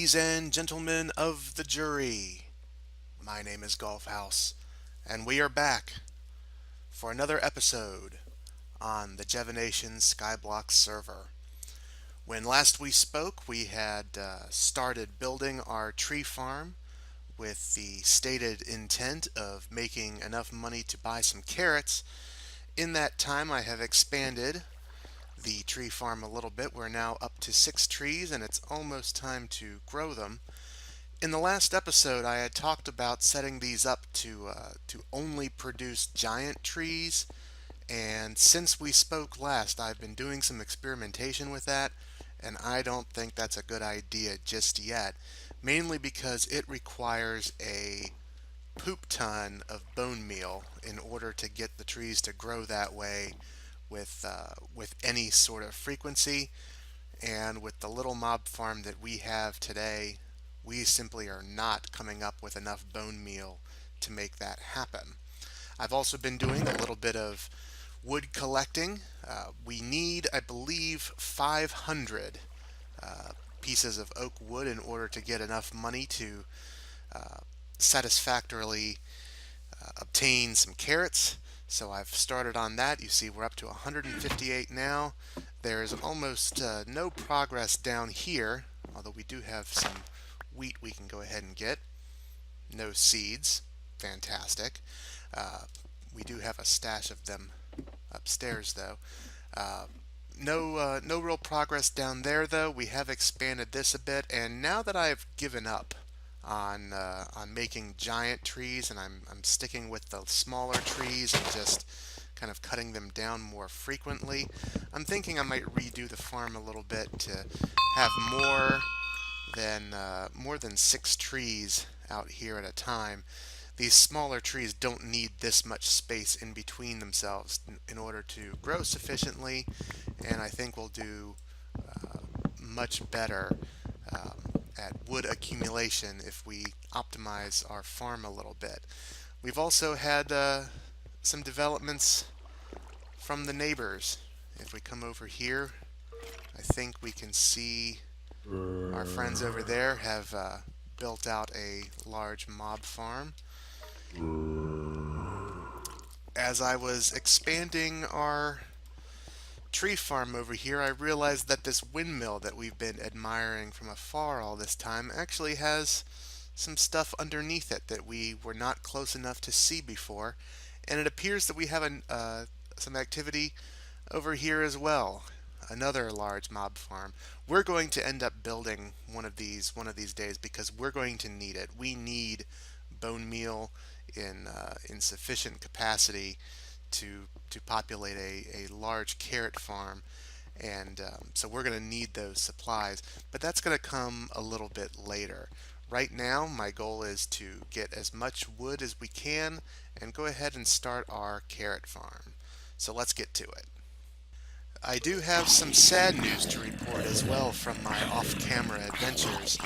Ladies and gentlemen of the jury, my name is Golf House, and we are back for another episode on the Jevination Skyblock server. When last we spoke, we had started building our tree farm with the stated intent of making enough money to buy some carrots. In that time, I have expanded the tree farm a little bit. We're now up to 6 trees, and it's almost time to grow them. In the last episode, I had talked about setting these up to only produce giant trees, and since we spoke last, I've been doing some experimentation with that, and I don't think that's a good idea just yet, mainly because it requires a poop ton of bone meal in order to get the trees to grow that way with any sort of frequency. And with the little mob farm that we have today, we simply are not coming up with enough bone meal to make that happen. I've also been doing a little bit of wood collecting. We need, I believe, 500 pieces of oak wood in order to get enough money to uh, satisfactorily obtain some carrots. So I've started on that. You see we're up to 158 now. There's almost no progress down here, although we do have some wheat we can go ahead and get. No seeds. Fantastic. Uh, we do have a stash of them upstairs, though. Uh, no real progress down there, though. We have expanded this a bit, and now that I've given up on making giant trees, and I'm sticking with the smaller trees and just kind of cutting them down more frequently, I'm thinking I might redo the farm a little bit to have more than 6 trees out here at a time. These smaller trees don't need this much space in between themselves in order to grow sufficiently, and I think we'll do much better at wood accumulation if we optimize our farm a little bit. We've also had some developments from the neighbors. If we come over here, I think we can see our friends over there have built out a large mob farm. As I was expanding our tree farm over here, I realized that this windmill that we've been admiring from afar all this time actually has some stuff underneath it that we were not close enough to see before, and it appears that we have some activity over here as well. Another large mob farm. We're going to end up building one of these days because we're going to need it. We need bone meal in sufficient capacity to populate a large carrot farm, and so we're going to need those supplies. But that's going to come a little bit later. Right now, my goal is to get as much wood as we can and go ahead and start our carrot farm. So let's get to it. I do have some sad news to report as well from my off-camera adventures.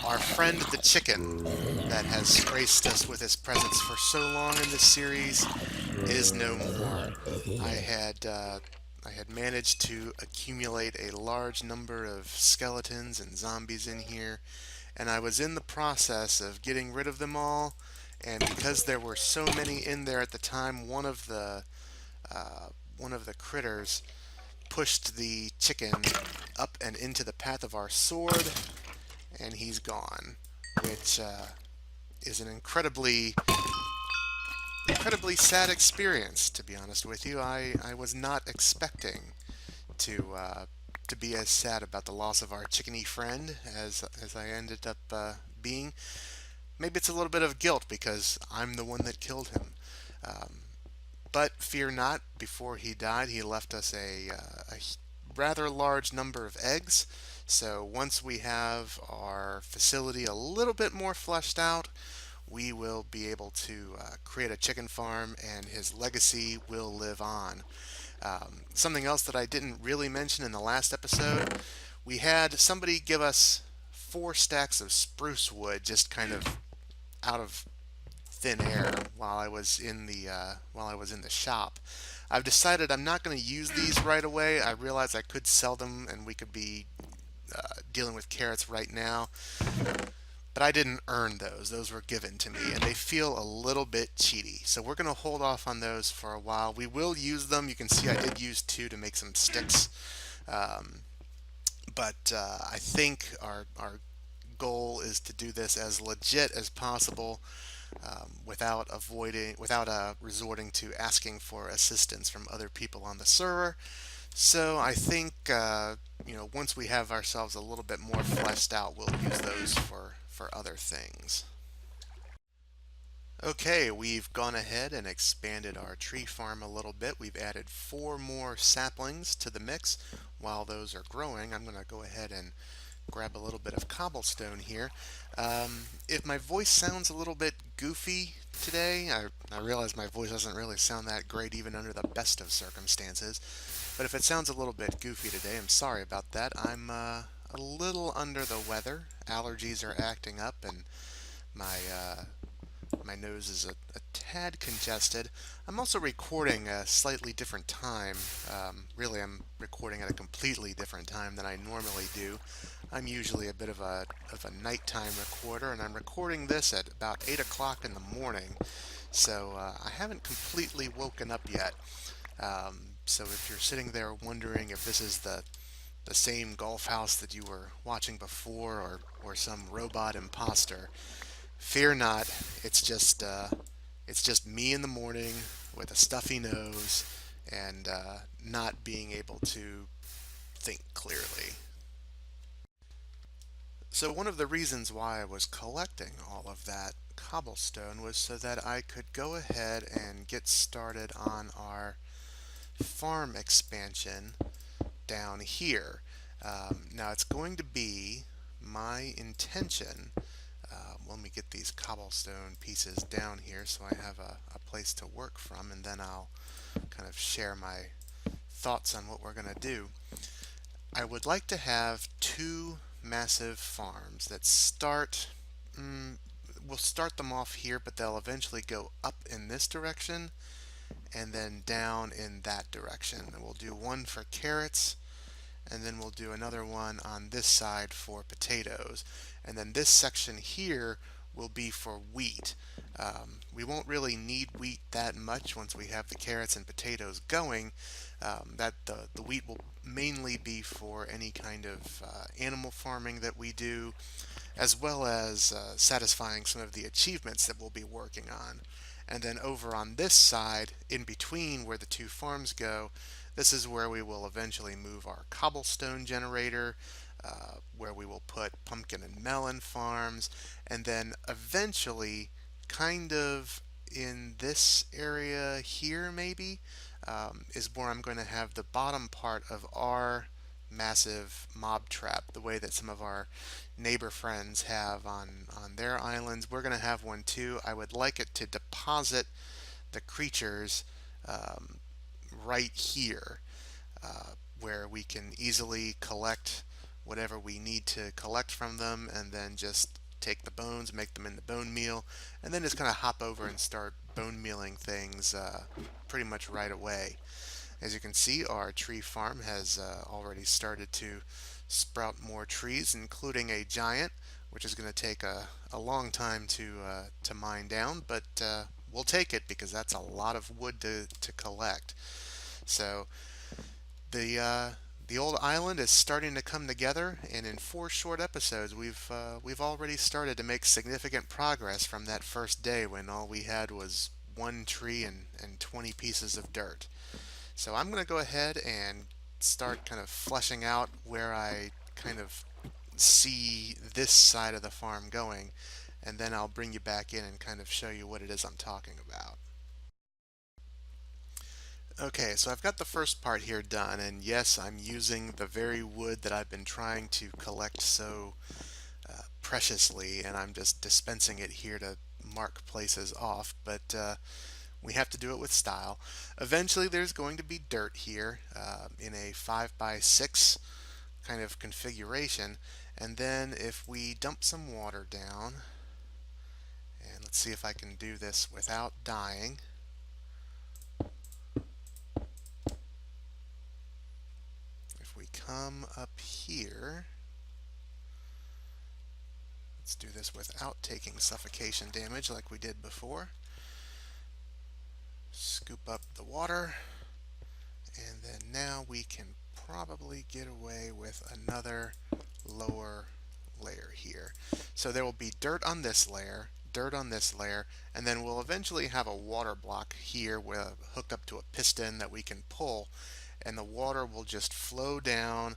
Our friend the chicken that has graced us with his presence for so long in this series is no more. I had managed to accumulate a large number of skeletons and zombies in here, and I was in the process of getting rid of them all, and because there were so many in there at the time, one of the critters pushed the chicken up and into the path of our sword, and he's gone, which is an incredibly sad experience, to be honest with you. I was not expecting to be as sad about the loss of our chickeny friend as I ended up being. Maybe it's a little bit of guilt because I'm the one that killed him. Um, but fear not, before he died, he left us a rather large number of eggs. So once we have our facility a little bit more fleshed out, we will be able to create a chicken farm, and his legacy will live on. Something else that I didn't really mention in the last episode, we had somebody give us 4 stacks of spruce wood just kind of out of thin air while I was in the shop. I've decided I'm not going to use these right away. I realize I could sell them and we could be dealing with carrots right now, but I didn't earn those. Those were given to me, and they feel a little bit cheaty. So we're going to hold off on those for a while. We will use them. You can see I did use two to make some sticks, um, but I think our goal is to do this as legit as possible, without resorting to asking for assistance from other people on the server. So I think once we have ourselves a little bit more fleshed out, we'll use those for other things. Okay, we've gone ahead and expanded our tree farm a little bit. We've added 4 more saplings to the mix. While those are growing, I'm going to go ahead and grab a little bit of cobblestone here. If my voice sounds a little bit goofy today, I realize my voice doesn't really sound that great even under the best of circumstances. But if it sounds a little bit goofy today, I'm sorry about that. I'm a little under the weather. Allergies are acting up, and my my nose is a tad congested. I'm also recording a slightly different time. Really, I'm recording at a completely different time than I normally do. I'm usually a bit of a nighttime recorder, and I'm recording this at about 8 o'clock in the morning. So I haven't completely woken up yet. So if you're sitting there wondering if this is the same golf house that you were watching before, or some robot imposter, fear not. It's just me in the morning with a stuffy nose and not being able to think clearly. So one of the reasons why I was collecting all of that cobblestone was so that I could go ahead and get started on our farm expansion down here. Now it's going to be my intention. Let me get these cobblestone pieces down here so I have a place to work from, and then I'll kind of share my thoughts on what we're going to do. I would like to have 2 massive farms that we'll start them off here, but they'll eventually go up in this direction and then down in that direction. And we'll do one for carrots, and then we'll do another one on this side for potatoes. And then this section here will be for wheat. We won't really need wheat that much once we have the carrots and potatoes going. That the wheat will mainly be for any kind of animal farming that we do, as well as satisfying some of the achievements that we'll be working on. And then over on this side, in between where the 2 farms go, this is where we will eventually move our cobblestone generator, where we will put pumpkin and melon farms, and then eventually, kind of in this area here maybe, is where I'm going to have the bottom part of our massive mob trap, the way that some of our neighbor friends have on their islands. We're going to have one too. I would like it to deposit the creatures right here, where we can easily collect whatever we need to collect from them, and then just take the bones, make them into bone meal, and then just kind of hop over and start bone mealing things pretty much right away. As you can see, our tree farm has already started to sprout more trees, including a giant, which is going to take a long time to mine down, but we'll take it because that's a lot of wood to collect. So the old island is starting to come together, and in 4 short episodes, we've already started to make significant progress from that first day when all we had was 1 tree and 20 pieces of dirt. So I'm going to go ahead and start kind of fleshing out where I kind of see this side of the farm going, and then I'll bring you back in and kind of show you what it is I'm talking about. Okay, so I've got the first part here done, and yes, I'm using the very wood that I've been trying to collect so preciously, and I'm just dispensing it here to mark places off, but we have to do it with style. Eventually there's going to be dirt here in a 5x6 kind of configuration, and then if we dump some water down, and let's see if I can do this without dying. If we come up here, Let's do this without taking suffocation damage like we did before. Scoop up the water, and then now we can probably get away with another lower layer here. So there will be dirt on this layer, dirt on this layer, and then we'll eventually have a water block here hooked up to a piston that we can pull, and the water will just flow down,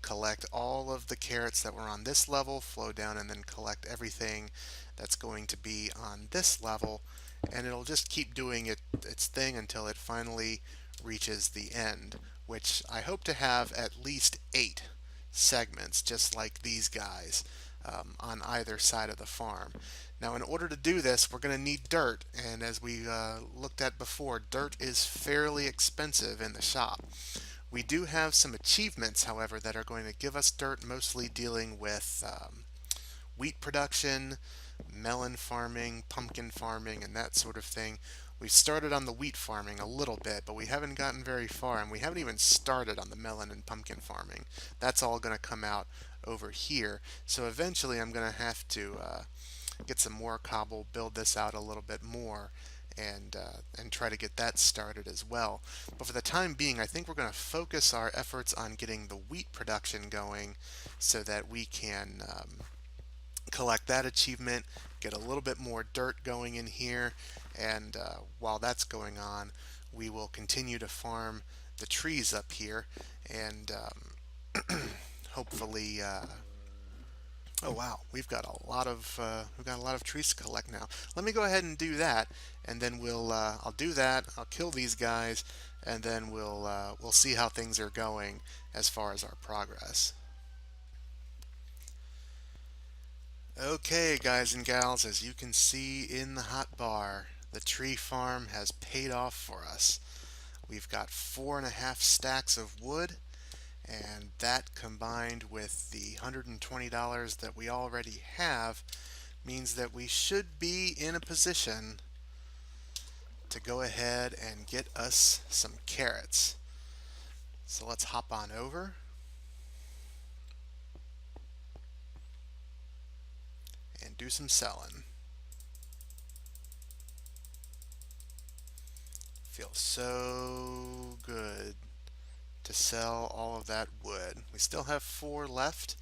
collect all of the carrots that were on this level, flow down, and then collect everything that's going to be on this level, and it'll just keep doing its thing until it finally reaches the end, which I hope to have at least 8 segments just like these guys on either side of the farm. Now in order to do this, we're going to need dirt, and as we looked at before, dirt is fairly expensive in the shop. We do have some achievements, however, that are going to give us dirt, mostly dealing with wheat production, melon farming, pumpkin farming, and that sort of thing. We started on the wheat farming a little bit, but we haven't gotten very far, and we haven't even started on the melon and pumpkin farming. That's all going to come out over here. So eventually I'm going to have to get some more cobble, build this out a little bit more, and try to get that started as well. But for the time being, I think we're going to focus our efforts on getting the wheat production going so that we can collect that achievement, get a little bit more dirt going in here, and while that's going on, we will continue to farm the trees up here, and hopefully oh wow, we've got a lot of trees to collect now. Let me go ahead and do that, and then I'll do that. I'll kill these guys, and then we'll see how things are going as far as our progress. Okay, guys and gals, as you can see in the hotbar, the tree farm has paid off for us. We've got 4.5 stacks of wood, and that combined with the $120 that we already have means that we should be in a position to go ahead and get us some carrots. So let's hop on over and do some selling. Feels so good to sell all of that wood. We still have 4 left.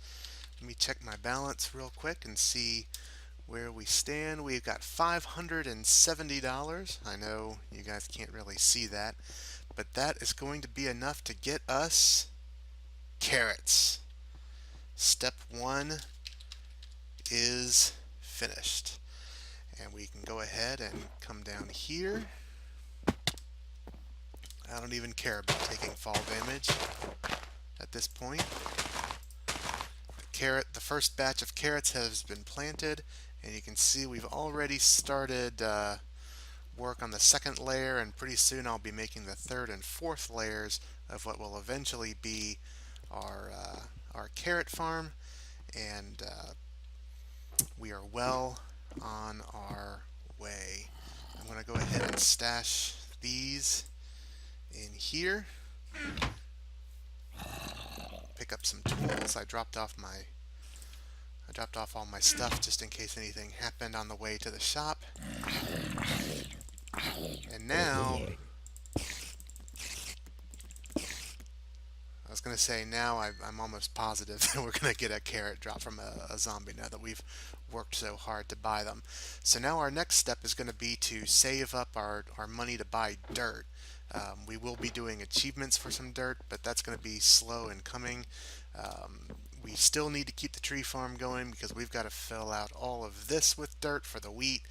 Let me check my balance real quick and see where we stand. We've got $570. I know you guys can't really see that, but that is going to be enough to get us carrots. Step 1 is finished. And we can go ahead and come down here. I don't even care about taking fall damage at this point. The first batch of carrots has been planted, and you can see we've already started work on the second layer, and pretty soon I'll be making the third and fourth layers of what will eventually be our carrot farm, and we are well on our way. I'm going to go ahead and stash these in here. Pick up some tools. I dropped off all my stuff just in case anything happened on the way to the shop. And now I was going to say now I'm almost positive that we're going to get a carrot drop from a zombie now that we've worked so hard to buy them. So now our next step is going to be to save up our money to buy dirt. We will be doing achievements for some dirt, but that's going to be slow in coming. We still need to keep the tree farm going because we've got to fill out all of this with dirt for the wheat,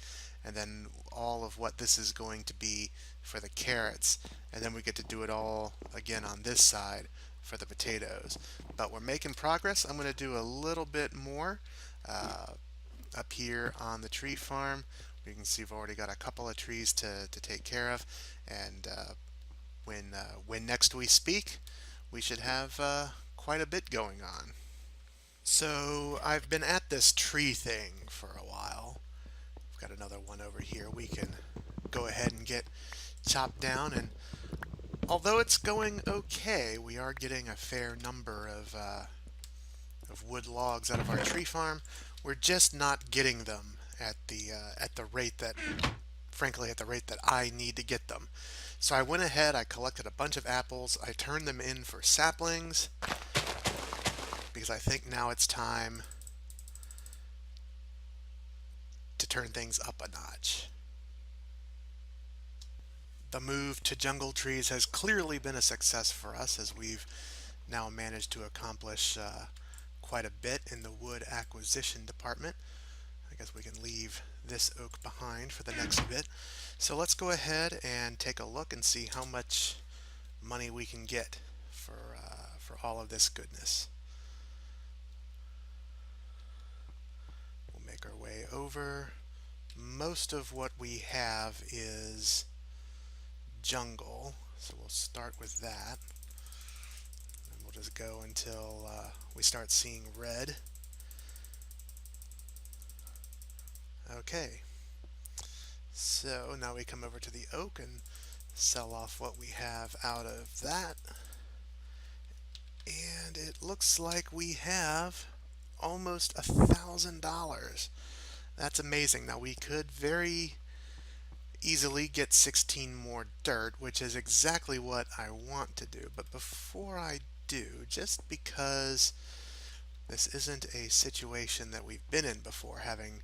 and then all of what this is going to be for the carrots, and then we get to do it all again on this side for the potatoes. But we're making progress. I'm going to do a little bit more up here on the tree farm. You can see we've already got a couple of trees to take care of, and when next we speak, we should have quite a bit going on. So I've been at this tree thing for a while. We've got another one over here we can go ahead and get chopped down, and although it's going okay, we are getting a fair number of wood logs out of our tree farm. We're just not getting them at the rate that, frankly, at the rate that I need to get them. So I went ahead, I collected a bunch of apples, I turned them in for saplings because I think now it's time to turn things up a notch. The move to jungle trees has clearly been a success for us as we've now managed to accomplish quite a bit in the wood acquisition department. I guess we can leave this oak behind for the next bit. So let's go ahead and take a look and see how much money we can get for all of this goodness. We'll make our way over. Most of what we have is jungle, so we'll start with that. And we'll just go until we start seeing red. Okay, so now we come over to the oak and sell off what we have out of that. And it looks like we have almost $1,000. That's amazing. Now we could very easily get 16 more dirt, which is exactly what I want to do. But before I do, just because this isn't a situation that we've been in before, having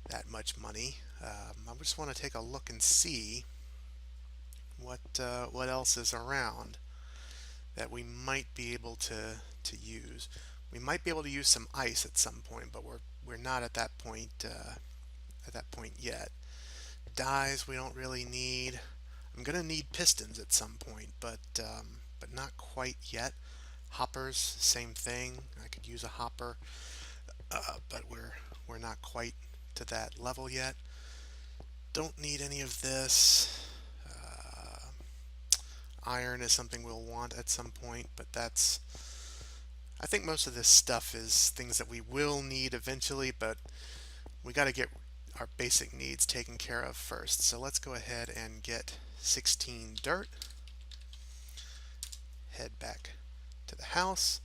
that much money, I just want to take a look and see what else is around that we might be able to use. We might be able to use some ice at some point, but we're not at that point yet. Dyes we don't really need. I'm gonna need pistons at some point, but not quite yet. Hoppers, same thing. I could use a hopper, but we're not quite to that level yet. Don't need any of this. Iron is something we'll want at some point, but I think most of this stuff is things that we will need eventually, but we got to get our basic needs taken care of first. So let's go ahead and get 16 dirt. Head back to the house.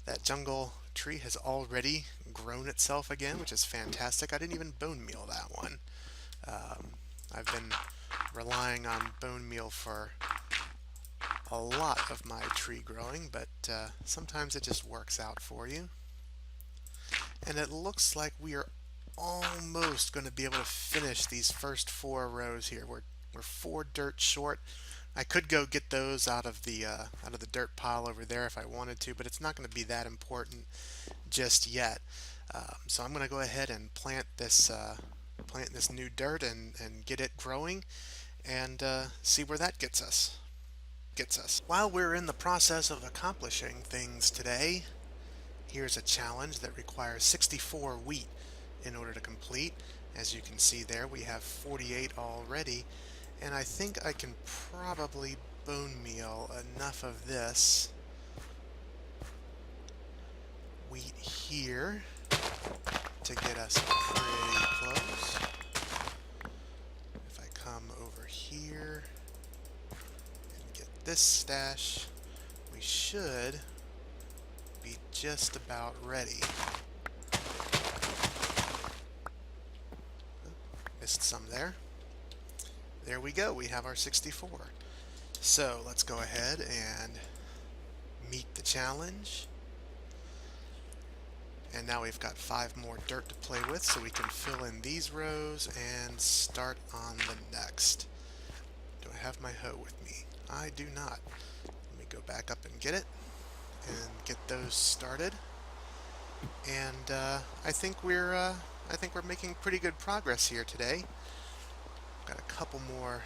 That jungle tree has already grown itself again, which is fantastic. I didn't even bone meal that one. I've been relying on bone meal for a lot of my tree growing, but sometimes it just works out for you. And it looks like we are almost going to be able to finish these first 4 rows here. We're 4 dirt short. I could go get those out of the dirt pile over there if I wanted to, but it's not going to be that important just yet. So I'm going to go ahead and plant this new dirt and get it growing, and see where that gets us. While we're in the process of accomplishing things today, here's a challenge that requires 64 wheat in order to complete. As you can see there, we have 48 already, and I think I can probably bone meal enough of this wheat here to get us pretty close. If I come over here and get this stash, we should be just about ready. Missed some there. There we go, we have our 64. So let's go ahead and meet the challenge. And now we've got 5 more dirt to play with, so we can fill in these rows and start on the next. Do I have my hoe with me? I do not. Let me go back up and get it and get those started. And I think we're making pretty good progress here today. Got a couple more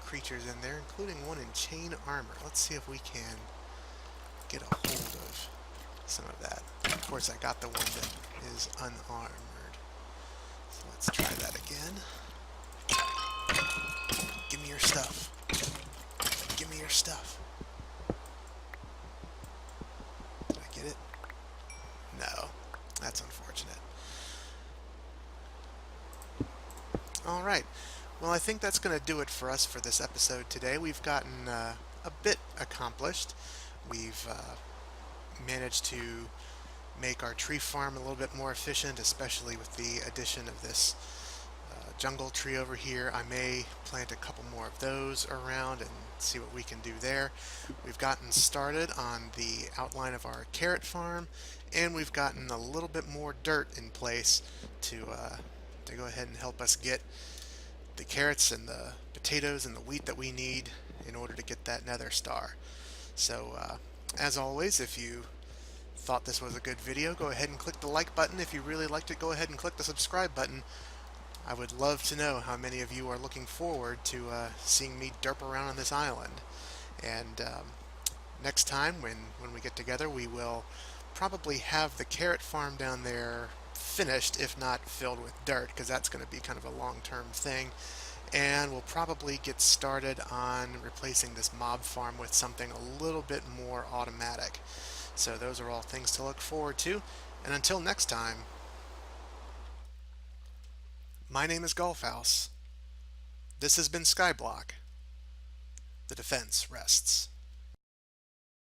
creatures in there, including one in chain armor. Let's see if we can get a hold of some of that. Of course, I got the one that is unarmored. So let's try that again. Give me your stuff. Give me your stuff. Did I get it? No. That's unfortunate. Alright. Well, I think that's going to do it for us for this episode today. We've gotten a bit accomplished. We've managed to make our tree farm a little bit more efficient, especially with the addition of this jungle tree over here. I may plant a couple more of those around and see what we can do there. We've gotten started on the outline of our carrot farm, and we've gotten a little bit more dirt in place to go ahead and help us get the carrots and the potatoes and the wheat that we need in order to get that nether star. So as always, if you thought this was a good video, go ahead and click the like button. If you really liked it, go ahead and click the subscribe button. I would love to know how many of you are looking forward to seeing me derp around on this island. And next time when we get together, we will probably have the carrot farm down there finished, if not filled with dirt, because that's going to be kind of a long-term thing. And we'll probably get started on replacing this mob farm with something a little bit more automatic. So those are all things to look forward to. And until next time, my name is Golfhouse. This has been Skyblock. The defense rests.